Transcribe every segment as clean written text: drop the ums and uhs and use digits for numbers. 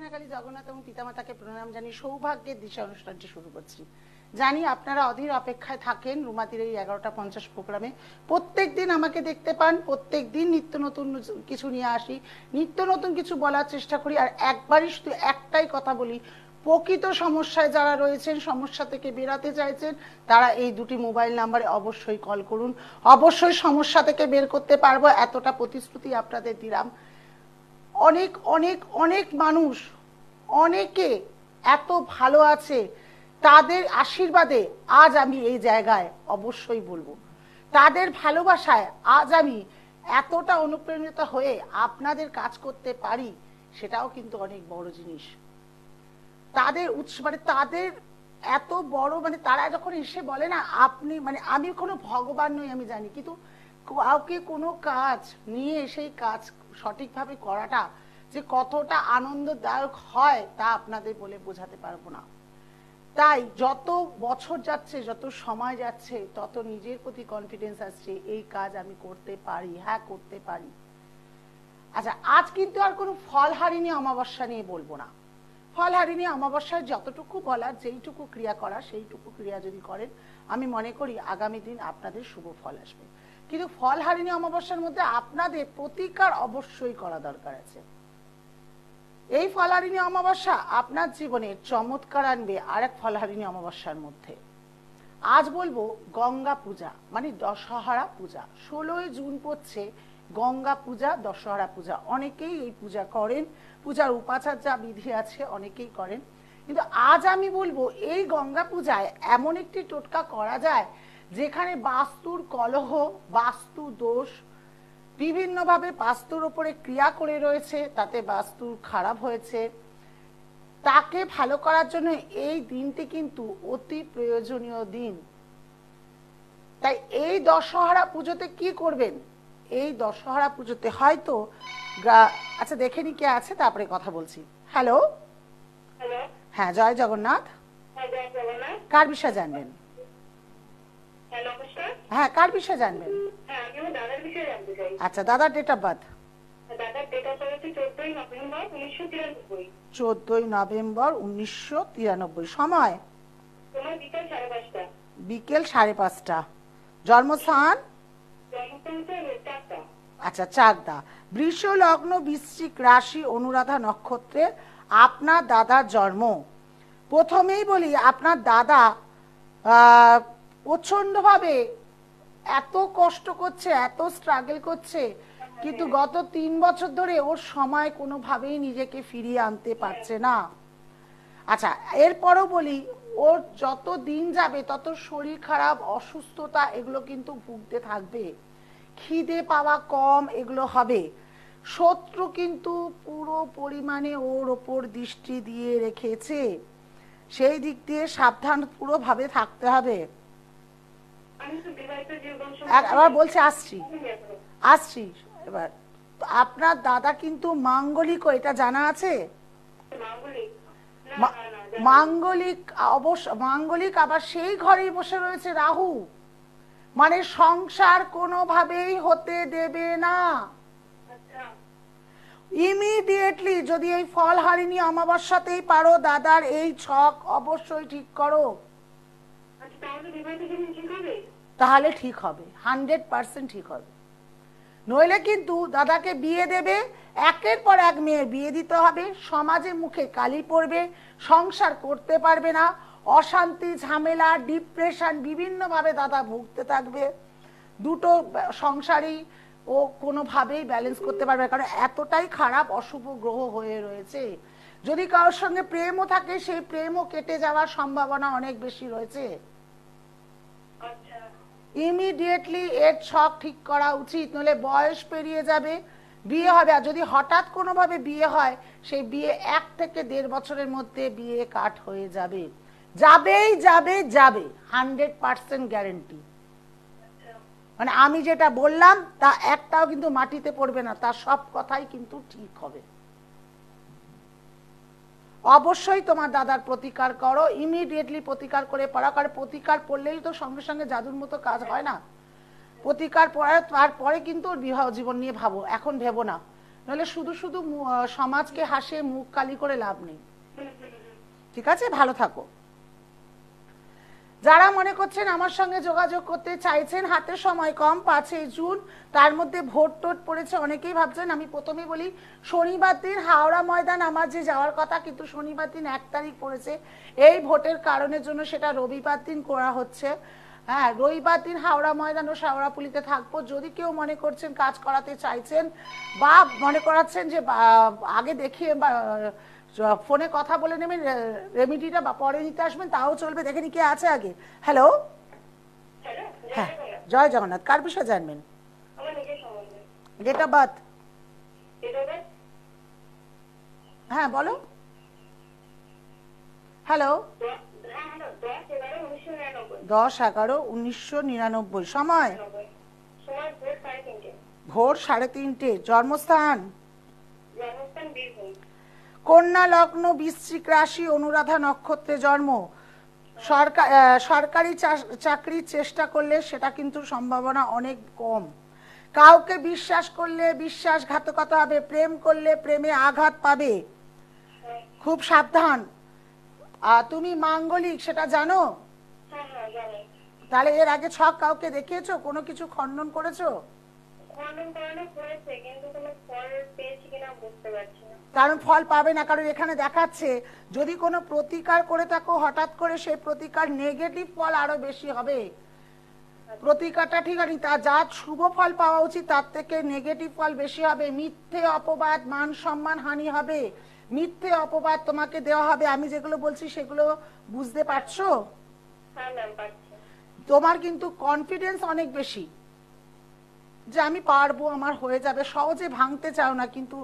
দক্ষিণাকালী জগন্নাথ এবং পিতামাতাকে প্রণাম জানিয়ে সৌভাগ্যের দিশা অনুষ্ঠানটি শুরু করছি। জানি আপনারা অধীর অপেক্ষায় থাকেন রুমাতির এই 11:50 প্রোগ্রামে। প্রত্যেক দিন আমাকে দেখতে পান, প্রত্যেক দিন নিত্য নতুন কিছু নিয়ে আসি, নিত্য নতুন কিছু বলার চেষ্টা করি। আর একবারই শুধু একটাই কথা বলি, প্রকৃত সমস্যায় যারা রয়েছেন, সমস্যা থেকে বেরাতে চাইছেন, তারা এই দুটি মোবাইল নাম্বারে অবশ্যই কল করুন। অবশ্যই সমস্যা থেকে বের করতে পারবো, এতটা প্রতিশ্রুতি আপনাদের দিলাম। অনেক অনেক অনেক মানুষ, অনেকে এত ভালো আছে, তাদের আশীর্বাদে আজ আমি এই জায়গায় অবশ্যই বলবো। তাদের ভালোবাসায় আজ আমি এতটা অনুপ্রাণিত হয়ে আপনাদের কাজ করতে পারি, সেটাও কিন্তু অনেক বড় জিনিস। তাদের মানে তাদের এত বড়, মানে তারা যখন এসে বলে না আপনি, মানে আমি কোনো ভগবান নই আমি জানি, কিন্তু কাউকে কোনো কাজ নিয়ে সেই কাজ সঠিকভাবে করাটা যে কতটা আনন্দদায়ক হয় তা আপনাদের বলে বোঝাতে পারবো না। তাই যত বছর যাচ্ছে, যত সময় যাচ্ছে, তত নিজের প্রতি কনফিডেন্স আসছে, এই কাজ আমি করতে পারি, হ্যাঁ করতে পারি। আচ্ছা, আজ কিন্তু আর কোনো ফলহারিণী অমাবস্যা নিয়ে বলবো না। ফলহারিণী অমাবস্যায় যতটুকু বলার, যেইটুকু ক্রিয়া করা, সেইটুকু ক্রিয়া যদি করেন, আমি মনে করি আগামী দিন আপনাদের শুভ ফল আসবে। কিন্তু ফলহারিণী অমাবস্যার মধ্যে আপনাদের প্রতিকার অবশ্যই করা দরকার আছে। এই ফলহারিণী অমাবস্যা আপনার জীবনে চমৎকার আনবে আরেক ফলহারিণী অমাবস্যার মধ্যে। আজ বলবো গঙ্গা পূজা, মানে দশহরা পূজা। 16ই জুন পড়ছে গঙ্গা পূজা, দশহরা পূজা। অনেকেই এই পূজা করেন, পূজার উপাচার যা বিধি আছে অনেকেই করেন। কিন্তু আজ আমি বলবো এই গঙ্গা পূজায় এমন একটি টোটকা করা যায় যেখানে বাস্তুর কলহ, বাস্তু দোষ বিভিন্নভাবে বাস্তুর উপরে ক্রিয়া করে রয়েছে, তাতে বাস্তু খারাপ হয়েছে, তাকে ভালো করার জন্য এই দিনটি কিন্তু অতি প্রয়োজনীয় দিন। তাই এই দশহরা পুজোতে কি করবেন? এই দশহরা পুজোতে হয়তো আচ্ছা দেখে নি কে আছে, তারপরে কথা বলছি। হ্যালো, হ্যাঁ, জয় জগন্নাথ। কার বিষয়ে জানবেন? হ্যাঁ, কার বিষয়ে জানবেন? আচ্ছা, দাদার ডেট অফ বার্থ? 14ই নভেম্বর 1993। সময়? বিকেল 5:30। জন্মস্থান? আচ্ছা, চাকদা। বৃষ লগ্ন, বৃশ্চিক রাশি, অনুরাধা নক্ষত্রে আপনার দাদার জন্ম। প্রথমেই বলি, আপনার দাদা প্রচন্ডভাবে এত কষ্ট করছে, এত স্ট্রাগল করছে, কিন্তু গত 3 বছর ধরে ওর সময় কোনোভাবেই নিজেকে ফিরিয়ে আনতে পারছে না। আচ্ছা, এরপরও বলি, ওর যত দিন যাবে তত শরীর খারাপ, অসুস্থতা এগুলো কিন্তু ভুগতে থাকবে। খিদে পাওয়া কম, এগুলো হবে। শত্রু কিন্তু পুরো পরিমাণে ওর ওপর দৃষ্টি দিয়ে রেখেছে, সেই দিক দিয়ে সাবধান পুরোভাবে থাকতে হবে। আবার বলছে আসছি এবার। আপনার দাদা কিন্তু মাঙ্গলিক, এটা জানা আছে? মাঙ্গলিক অবশ্য মাঙ্গলিক, আবার সেই ঘরেই বসে রয়েছে রাহু, মানে সংসার কোনোভাবেই হতে দেবে না। ইমিডিয়েটলি যদি এই ফলহারিণী অমাবস্যাতেই পারো দাদার এই ছক অবশ্যই ঠিক করো, তাহলে ঠিক হবে, 100% ঠিক হবে। নইলে কিন্তু দাদাকে বিয়ে দেবে, একের পর এক মেয়ে বিয়ে দিতে হবে, সমাজে মুখে কালি পড়বে, সংসার করতে পারবে না, অশান্তি, ঝামেলা, ডিপ্রেশন বিভিন্নভাবে দাদা ভুগতে থাকবে। দুটো সংসারই ও কোনোভাবেই ব্যালেন্স করতে পারবে, কারণ এতটাই খারাপ অশুভ গ্রহ হয়ে রয়েছে। যদি কারোর সঙ্গে প্রেমও থাকে, সেই প্রেমও কেটে যাওয়ার সম্ভাবনা অনেক বেশি রয়েছে। ইমিডিয়েটলি এর ছক ঠিক করা উচিত, নইলে বয়স পেরিয়ে যাবে, বিয়ে হবে। আর যদি হঠাৎ কোনোভাবে বিয়ে হয়, সেই বিয়ে 1 থেকে 1.5 বছরের মধ্যে বিয়ে কাট হয়ে যাবে, যাবেই যাবে, যাবে, 100% গ্যারেন্টি। মানে আমি যেটা বললাম তা একটাও কিন্তু মাটিতে পড়বে না, তার সব কথাই কিন্তু ঠিক হবে। অবশ্যই তোমার দাদার প্রতিকার করো, ইমিডিয়েটলি প্রতিকার করে পড়া। কারণ প্রতিকার পড়লেই তো সঙ্গে সঙ্গে জাদুর মতো কাজ হয় না। প্রতিকার পড়ার তারপরে কিন্তু বিবাহ জীবন নিয়ে ভাবো, এখন ভেবো না। নাহলে শুধু শুধু সমাজকে হাসে মুখ কালি করে লাভ নেই। ঠিক আছে, ভালো থাকো। যারা মনে করছেন আমার সঙ্গে যোগাযোগ করতে চাইছেন, হাতে সময় কম, 5ই জুন, তার মধ্যে ভোট টোট পড়েছে, অনেকেই ভাবছেন। আমি প্রথমে বলি, শনিবার দিন হাওড়া ময়দান আমার যে যাওয়ার কথা, কিন্তু শনিবার দিন 1 তারিখ পড়েছে, এই ভোটের কারণের জন্য সেটা রবিবার দিন করা হচ্ছে। হ্যাঁ, রবিবার দিন হাওড়া ময়দান ও শেওড়াফুলিতে থাকবো। যদি কেউ মনে করছেন কাজ করাতে চাইছেন বা মনে করাচ্ছেন যে আগে দেখিয়ে বা ফোনে কথা বলে নেবেন, রেমিডিটা বা পরে নিতে আসবেন, তাও চলবে। দেখে নি কে আছে আগে। হ্যালো, হ্যাঁ, জয় জগন্নাথ। কার বিষয়ে জানবেন? Date of birth? হ্যাঁ বলো। হ্যালো, 10/11/1999। সময়? ভোর 3:30। জন্মস্থান? কন্যা লগ্ন, বৃশ্চিক রাশি, অনুরাধা নক্ষত্রে জন্ম। সরকারি চাকরির চেষ্টা করলে সেটা কিন্তু সম্ভাবনা অনেক কম। কাউকে বিশ্বাস করলে বিশ্বাসঘাতকতা হবে। প্রেম করলে প্রেমে আঘাত পাবে, খুব সাবধান। তুমি মাঙ্গলিক সেটা জানো? তাহলে এর আগে ছক কাউকে দেখিয়েছো, কোনো কিছু খণ্ডন করেছো? কারণ ফল পাবে না, কারণ এখানে দেখাচ্ছে যদি কোনো প্রতিকার করে থাকো হঠাৎ করে সেই প্রতিকার নেগেটিভ ফল আরো বেশি হবে। প্রতিকারটা ঠিক আছে, তা যা শুভ ফল পাওয়া উচিত তার থেকে নেগেটিভ ফল বেশি হবে। মিথ্যে অপবাদ, মান সম্মান হানি হবে, মিথ্যে অপবাদ তোমাকে দেওয়া হবে। আমি যেগুলো বলছি সেগুলো বুঝতে পারছো? তোমার কিন্তু কনফিডেন্স অনেক বেশি যে আমি পারবো, আমার হয়ে যাবে। সহজে ভাঙতে চাও না, কিন্তু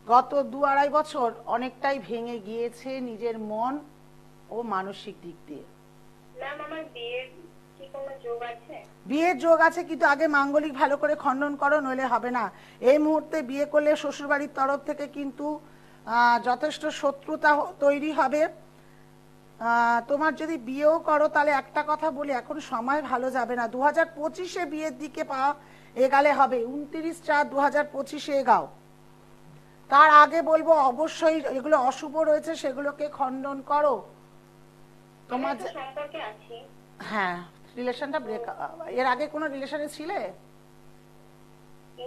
গত 2-2.5 বছর অনেকটাই ভেঙে গিয়েছে নিজের মন ও মানসিক দিক দিয়ে। বিয়ের যোগ আছে, কিন্তু আগে মাঙ্গলিক ভালো করে খণ্ডন করো, নইলে হবে না। এই মুহূর্তে বিয়ে করলে শ্বশুরবাড়ির তরফ থেকে কিন্তু যথেষ্ট শত্রুতা তৈরি হবে। তোমার যদি বিয়েও করো তাহলে একটা কথা বলি, এখন সময় ভালো যাবে না। 2025-এ বিয়ের দিকে পা এগালে হবে। 29/4/2025-এ এগাও। তার আগে বলবো অবশ্যই এগুলো অশুভ রয়েছে, সেগুলোকে খণ্ডন করো। তোমার সম্পর্কে আছি, হ্যাঁ, রিলেশনটা ব্রেক। এর আগে কোনো রিলেশনে ছিলে?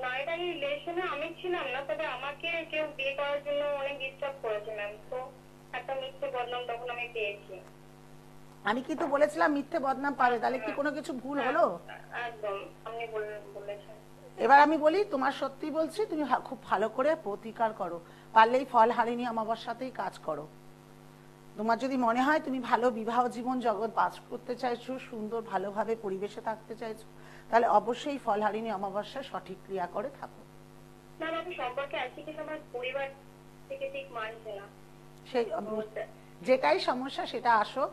না, এটা রিলেশনে আমি ছিলাম না, তবে আমাকে কেউ বিয়ে করার জন্য অনেক ডিস্টার্ব করেছে ম্যাম। তো একটা মিথ্যে বদনাম তখন আমি পেয়েছি। আমি কিন্তু বলেছিলাম মিথ্যে বদনাম পাবে, তাহলে কি কোনো কিছু ভুল হলো? একদম, আপনি বলেছেন। এবার আমি বলি, তোমার সত্যি বলছি, তুমি খুব ভালো করে প্রতিকার করো। পারলেই ফল হারিনি অমাবস্যাতেই কাজ করো। তোমার যদি মনে হয় তুমি ভালো বিবাহ জীবন জগৎ বাস করতে চাইছো, সুন্দর ভালোভাবে পরিবেশে থাকতে চাইছো, তাহলে অবশ্যই ফল হারিনি অমাবস্যায় সঠিক ক্রিয়া করে থাকো। সেই যেটাই সমস্যা সেটা আসো,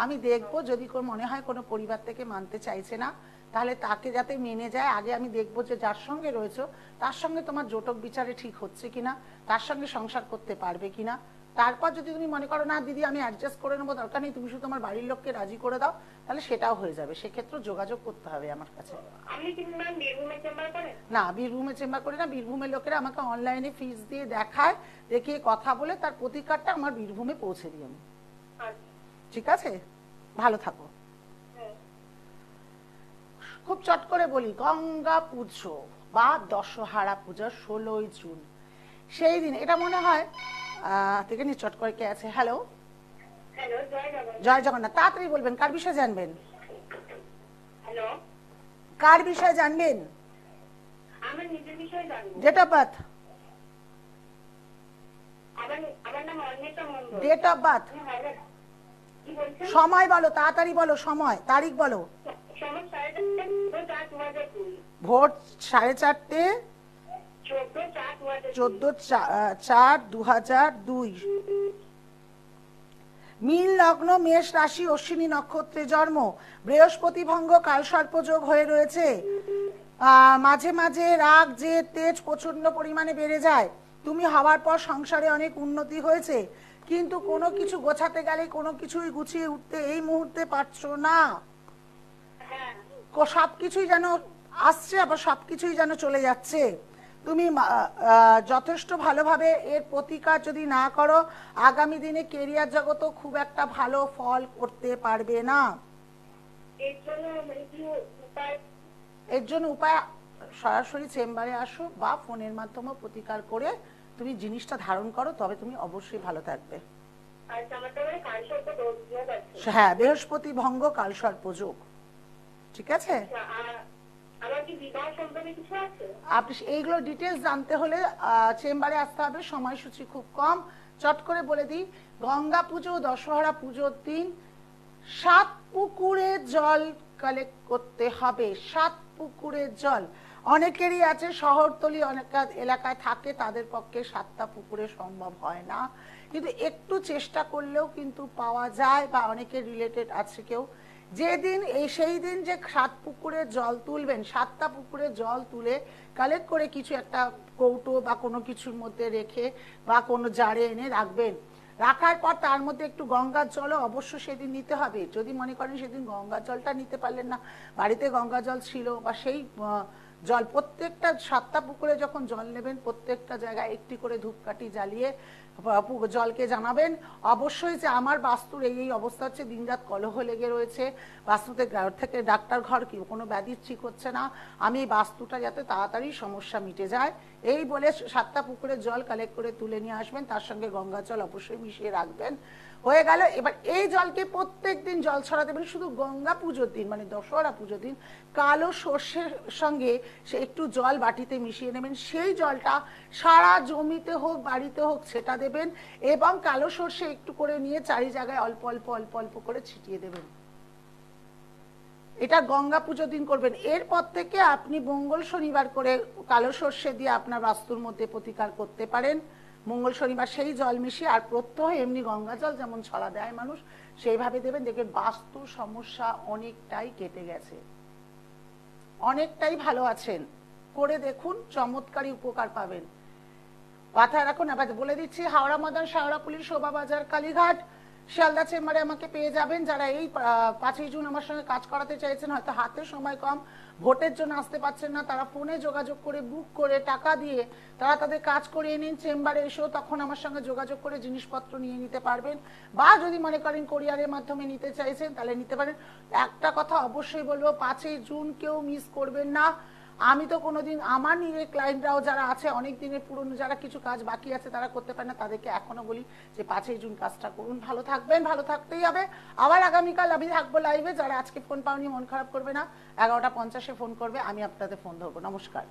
আমি দেখবো। যদি মনে হয় কোনো পরিবার থেকে মানতে চাইছে না, তাহলে তাকে যাতে মেনে যায়। আগে আমি দেখবো যে যার সঙ্গে রয়েছো তার সঙ্গে তোমার জোটক বিচারে ঠিক হচ্ছে কিনা, তার সঙ্গে সংসার করতে পারবে কিনা। তারপর যদি তুমি মনে করো না দিদি আমি অ্যাডজাস্ট করে নেবো, দরকার নেই, তুমি শুধু তোমার বাড়ির লোককে রাজি করে দাও, তাহলে সেটাও হয়ে যাবে। সেক্ষেত্রে যোগাযোগ করতে হবে আমার কাছে। না, বীরভূমে চেম্বার করি না। বীরভূমের লোকেরা আমাকে অনলাইনে ফিস দিয়ে দেখায়, দেখিয়ে কথা বলে তার প্রতিকারটা আমার বীরভূমে পৌঁছে দিই আমি। ঠিক আছে, ভালো থাকো। খুব চট করে বলি, গঙ্গা পুজো বা দশহারা পূজা 16ই জুন সেই দিন, এটা মনে হয় থেকে নি চট করে কে আছে। হ্যালো, জয় জগন্নাথ। তাড়াতাড়ি বলবেন, কার বিষয়ে জানবেন? কার বিষয়ে জানবেন? Date of birth? Date of birth, সময় বলো, তাড়াতাড়ি বলো, সময়, তারিখ বলো। ভোর 4:30, 14/4/2002। মীন লগ্ন, মেষ রাশি, অশ্বিনী নক্ষত্রে জন্ম। বৃহস্পতি ভঙ্গ, কালসর্পযোগ হয়ে রয়েছে। মাঝে মাঝে রাগ, জেদ, তেজ প্রচন্ড পরিমাণে বেড়ে যায়। তুমি হওয়ার পর সংসারে অনেক উন্নতি হয়েছে, কিন্তু কোনো কিছু গোছাতে গেলে কোনো কিছুই গুছিয়ে উঠতে এই মুহূর্তে পারছো না। সবকিছুই যেন আসছে, আবার সবকিছুই যেন চলে যাচ্ছে। তুমি যথেষ্ট ভালোভাবে এর প্রতিকার যদি না করো, আগামী দিনে কেরিয়ার জগতেও খুব একটা ভালো ফল করতে পারবে না। এর জন্য উপায় সরাসরি চেম্বারে আসো বা ফোনের মাধ্যমে প্রতিকার করে তুমি জিনিসটা ধারণ করো, তবে তুমি অবশ্যই ভালো থাকবে। হ্যাঁ, বৃহস্পতি ভঙ্গ কালসর্প যোগ, ঠিক আছে। আপনি এইগুলো ডিটেলস জানতে হলে চেম্বারে আসতে হবে, সময়সূচি খুব কম। চট করে বলে দিই, গঙ্গা পুজো দশহরা পুজোর দিন 7 পুকুরের জল কালেক্ট করতে হবে। 7 পুকুরের জল অনেকেরই আছে, শহরতলি অনেক এলাকায় থাকে, তাদের পক্ষে 7টা পুকুরে সম্ভব হয় না, কিন্তু একটু চেষ্টা করলেও কিন্তু পাওয়া যায়, বা অনেকের রিলেটেড আছে কেউ। যেদিন সেই দিন যে 7 পুকুরের জল তুলবেন, 7টা পুকুরের জল তুলে কালেক্ট করে কিছু একটা কৌটো বা কোনো কিছুর মধ্যে রেখে বা কোনো জারে এনে রাখবেন। রাখার পর তার মধ্যে একটু গঙ্গার জলও অবশ্য সেদিন নিতে হবে। যদি মনে করেন সেদিন গঙ্গার জলটা নিতে পারলেন না, বাড়িতে গঙ্গা জল ছিল, বা সেই জল প্রত্যেকটা 7টা পুকুরে যখন জল নেবেন প্রত্যেকটা জায়গায় একটি করে ধূপকাঠি জ্বালিয়ে জলকে জানাবেন অবশ্যই যে আমার বাস্তুর এই অবস্থা হচ্ছে, দিনরাত কলহ লেগে রয়েছে, বাস্তুতে থেকে ডাক্তার ঘর কি কোনো ব্যাধি ঠিক হচ্ছে না, আমি এই বাস্তুটা যাতে তাড়াতাড়ি সমস্যা মিটে যায়, এই বলে 7টা পুকুরের জল কালেক্ট করে তুলে নিয়ে আসবেন, তার সঙ্গে গঙ্গা জল অবশ্যই মিশিয়ে রাখবেন। হয়ে গেল। এবার এই জলকে প্রত্যেক দিন জল ছড়া দেবেন, শুধু গঙ্গা পুজোর দিন মানে দশহরা পুজোর দিন কালো সর্ষের সঙ্গে সে একটু জল বাটিতে মিশিয়ে নেবেন, সেই জলটা সারা জমিতে হোক বাড়িতে হোক সেটা দেবেন, এবং কালো সর্ষে একটু করে নিয়ে চারি জায়গায় অল্প অল্প অল্প অল্প করে ছিটিয়ে দেবেন। এটা গঙ্গা পুজোর দিন করবেন। এরপর থেকে আপনি মঙ্গল শনিবার করে কালো সর্ষে দিয়ে আপনার বাস্তুর মধ্যে প্রতিকার করতে পারেন। মঙ্গল শনিবার সেই জল মিশিয়ে, আর প্রত্যহ এমনি গঙ্গা জল যেমন ছড়া দেয় মানুষ সেইভাবে দেবেন, দেখবেন বাস্তু সমস্যা অনেকটাই কেটে গেছে, অনেকটাই ভালো আছেন। করে দেখুন, চমৎকারী উপকার পাবেন। মাথায় রাখুন। আবার বলে দিচ্ছি, হাওড়া ময়দান, শাওড়াফুলি, শোভাবাজার, কালীঘাট, শিয়ালদা চেম্বারে আমাকে পেয়ে যাবেন। যারা এই 5ই জুন আমার সঙ্গে কাজ করাতে চাইছেন, হয়তো হাতে সময় কম, ভোটের জন্য আসতে পারছেন না, তারা ফোনে যোগাযোগ করে বুক করে টাকা দিয়ে তারা তাদের কাজ করিয়ে নিন। চেম্বারে এসেও তখন আমার সঙ্গে যোগাযোগ করে জিনিসপত্র নিয়ে নিতে পারবেন, বা যদি মনে করেন কোরিয়ারের মাধ্যমে নিতে চাইছেন তাহলে নিতে পারেন। একটা কথা অবশ্যই বলবো, 5ই জুন কেউ মিস করবেন না। আমি তো কোনোদিন আমার নিজের ক্লায়েন্টরাও যারা আছে অনেক দিনের পুরনো, যারা কিছু কাজ বাকি আছে তারা করতে পারে না, তাদেরকে এখনো বলি যে 5ই জুন কাজটা করুন। ভালো থাকবেন, ভালো থাকতেই হবে। আবার আগামীকাল আমি থাকবো লাইভে। যারা আজকে ফোন পাওনি মন খারাপ করবে না, 11টা 50-এ ফোন করবে, আমি আপনাদের ফোন ধরবো। নমস্কার।